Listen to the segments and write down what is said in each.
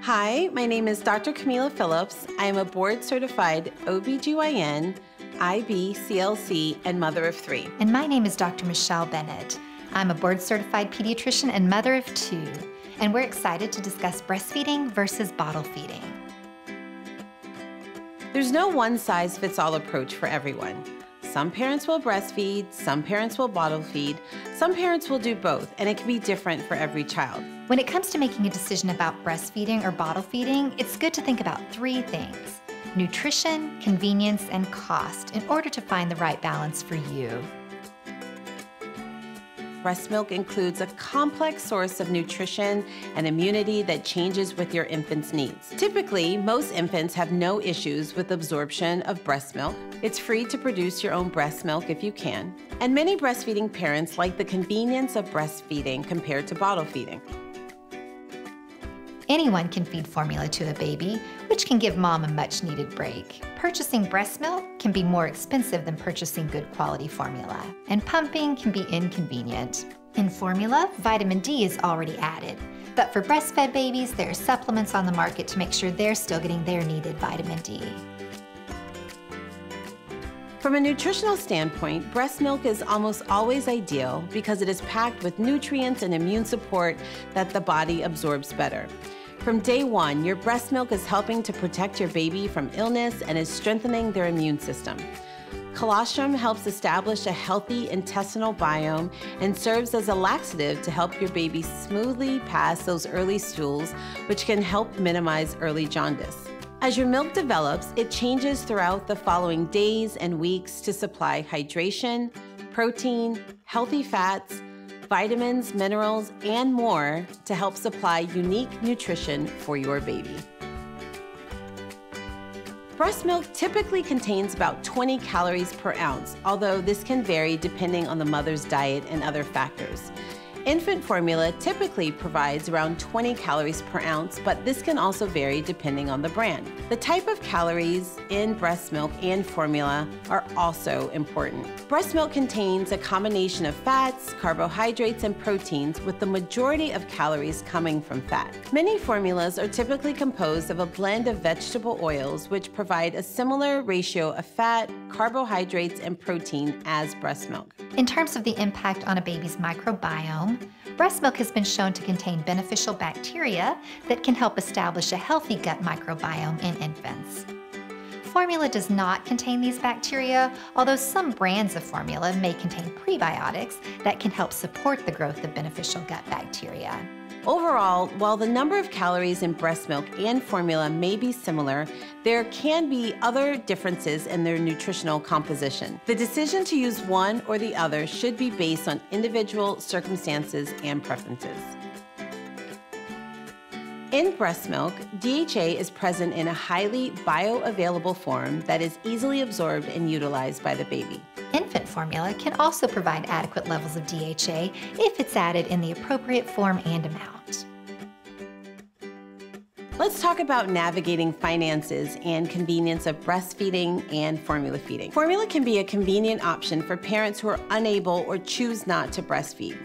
Hi, my name is Dr. Camila Phillips. I am a board-certified OB-GYN, IB, CLC, and mother of 3. And my name is Dr. Michelle Bennett. I'm a board-certified pediatrician and mother of 2. And we're excited to discuss breastfeeding versus bottle feeding. There's no one-size-fits-all approach for everyone. Some parents will breastfeed, some parents will bottle feed, some parents will do both, and it can be different for every child. When it comes to making a decision about breastfeeding or bottle feeding, it's good to think about 3 things: nutrition, convenience, and cost in order to find the right balance for you. Breast milk includes a complex source of nutrition and immunity that changes with your infant's needs. Typically, most infants have no issues with absorption of breast milk. It's free to produce your own breast milk if you can. And many breastfeeding parents like the convenience of breastfeeding compared to bottle feeding. Anyone can feed formula to a baby, which can give mom a much-needed break. Purchasing breast milk can be more expensive than purchasing good quality formula, and pumping can be inconvenient. In formula, vitamin D is already added, but for breastfed babies, there are supplements on the market to make sure they're still getting their needed vitamin D. From a nutritional standpoint, breast milk is almost always ideal because it is packed with nutrients and immune support that the body absorbs better. From day one, your breast milk is helping to protect your baby from illness and is strengthening their immune system. Colostrum helps establish a healthy intestinal biome and serves as a laxative to help your baby smoothly pass those early stools, which can help minimize early jaundice. As your milk develops, it changes throughout the following days and weeks to supply hydration, protein, healthy fats, vitamins, minerals, and more to help supply unique nutrition for your baby. Breast milk typically contains about 20 calories per ounce, although this can vary depending on the mother's diet and other factors. Infant formula typically provides around 20 calories per ounce, but this can also vary depending on the brand. The type of calories in breast milk and formula are also important. Breast milk contains a combination of fats, carbohydrates, and proteins, with the majority of calories coming from fat. Many formulas are typically composed of a blend of vegetable oils, which provide a similar ratio of fat, carbohydrates, and protein as breast milk. In terms of the impact on a baby's microbiome, breast milk has been shown to contain beneficial bacteria that can help establish a healthy gut microbiome in infants. Formula does not contain these bacteria, although some brands of formula may contain prebiotics that can help support the growth of beneficial gut bacteria. Overall, while the number of calories in breast milk and formula may be similar, there can be other differences in their nutritional composition. The decision to use one or the other should be based on individual circumstances and preferences. In breast milk, DHA is present in a highly bioavailable form that is easily absorbed and utilized by the baby. Infant formula can also provide adequate levels of DHA if it's added in the appropriate form and amount. Let's talk about navigating finances and convenience of breastfeeding and formula feeding. Formula can be a convenient option for parents who are unable or choose not to breastfeed.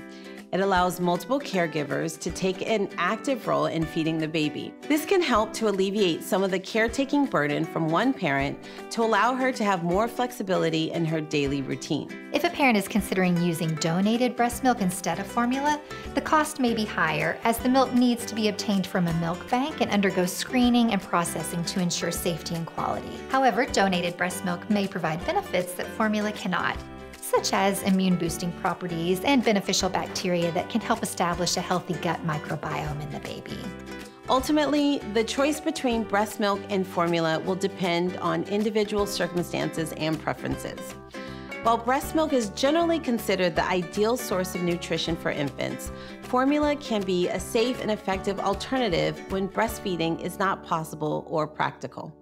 It allows multiple caregivers to take an active role in feeding the baby. This can help to alleviate some of the caretaking burden from one parent to allow her to have more flexibility in her daily routine. If a parent is considering using donated breast milk instead of formula, the cost may be higher as the milk needs to be obtained from a milk bank and undergo screening and processing to ensure safety and quality. However, donated breast milk may provide benefits that formula cannot, such as immune-boosting properties and beneficial bacteria that can help establish a healthy gut microbiome in the baby. Ultimately, the choice between breast milk and formula will depend on individual circumstances and preferences. While breast milk is generally considered the ideal source of nutrition for infants, formula can be a safe and effective alternative when breastfeeding is not possible or practical.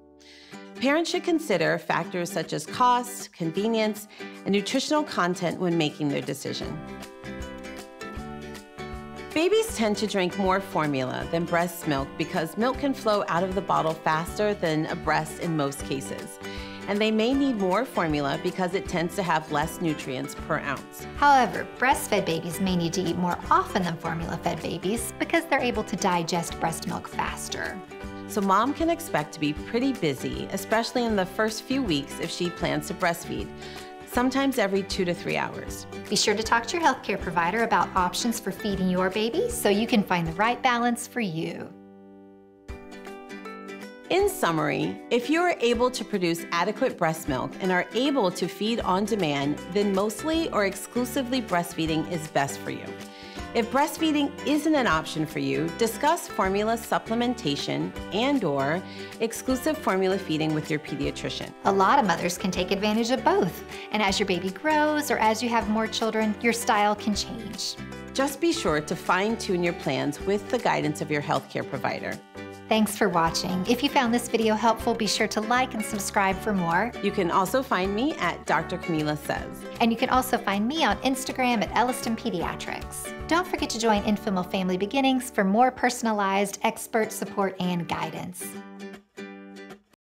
Parents should consider factors such as cost, convenience, and nutritional content when making their decision. Babies tend to drink more formula than breast milk because milk can flow out of the bottle faster than a breast in most cases. and they may need more formula because it tends to have less nutrients per ounce. However, breastfed babies may need to eat more often than formula-fed babies because they're able to digest breast milk faster. So mom can expect to be pretty busy, especially in the first few weeks if she plans to breastfeed, sometimes every 2 to 3 hours. Be sure to talk to your healthcare provider about options for feeding your baby so you can find the right balance for you. In summary, if you are able to produce adequate breast milk and are able to feed on demand, then mostly or exclusively breastfeeding is best for you. If breastfeeding isn't an option for you, discuss formula supplementation and/or exclusive formula feeding with your pediatrician. A lot of mothers can take advantage of both, and as your baby grows or as you have more children, your style can change. Just be sure to fine-tune your plans with the guidance of your healthcare provider. Thanks for watching. If you found this video helpful, be sure to like and subscribe for more. You can also find me at Dr. Camila Says. And you can also find me on Instagram at Elliston Pediatrics. Don't forget to join Enfamil Family Beginnings for more personalized expert support and guidance.